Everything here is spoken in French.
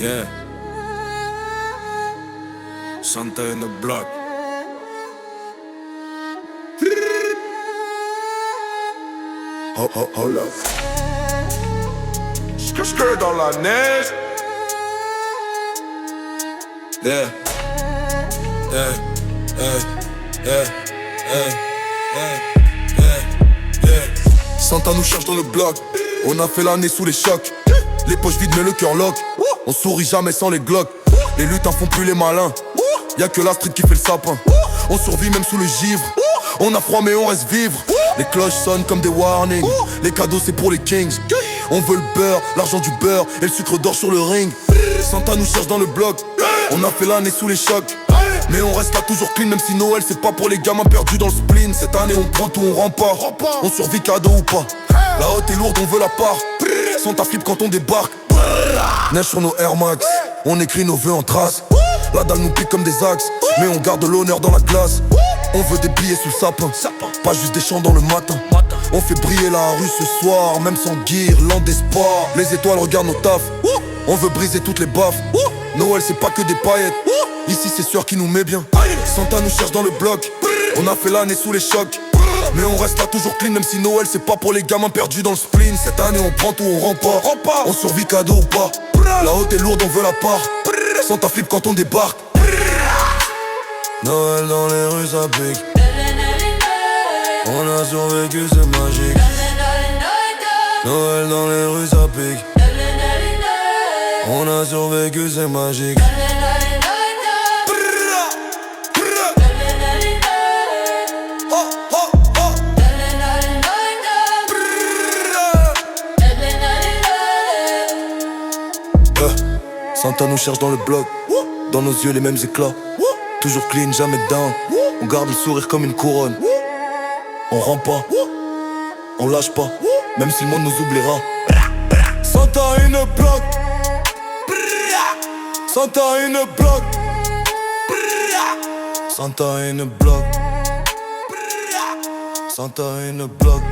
Yeah. Santa in the block. Hold up. Skr dans la neige. Yeah. Yeah. Yeah. Yeah. Yeah. Yeah. Santa nous cherche dans le bloc. On a fait l'année sous les chocs. Les poches vides mais le cœur lock. On sourit jamais sans les glocks. Les lutins font plus les malins. Y'a que la street qui fait le sapin. On survit même sous le givre. On a froid mais on reste vivre. Les cloches sonnent comme des warnings. Les cadeaux c'est pour les kings. On veut le beurre, l'argent du beurre et le sucre d'or sur le ring. Santa nous cherche dans le bloc. On a fait l'année sous les chocs. Mais on reste là toujours clean, même si Noël c'est pas pour les gamins perdus dans le spleen. Cette année on prend tout, on rend pas. On survit cadeau ou pas. La haute est lourde, on veut la part. Santa flip quand on débarque. Neige sur nos Air Max. On écrit nos vœux en trace. La dalle nous pique comme des axes. Mais on garde l'honneur dans la glace. On veut des billets sous le sapin. Pas juste des chants dans le matin. On fait briller la rue ce soir. Même sans guirlande d'espoir. Les étoiles regardent nos tafs. On veut briser toutes les baffes. Noël c'est pas que des paillettes. Ici c'est sûr qui nous met bien. Santa nous cherche dans le bloc. On a fait l'année sous les chocs. Mais on reste là toujours clean, même si Noël c'est pas pour les gamins perdus dans le spleen. Cette année on prend tout, on rend pas. On survit cadeau ou pas. La haute est lourde, on veut la part. Santa flip quand on débarque. Noël dans les rues ça pique. On a survécu, c'est magique. Noël dans les rues ça pique. On a survécu, c'est magique. Santa nous cherche dans le bloc. Dans nos yeux les mêmes éclats. Toujours clean, jamais down. On garde le sourire comme une couronne. On rend pas, on lâche pas, même si le monde nous oubliera. Santa in a block. Santa in a block. Santa in a block. Santa in a block.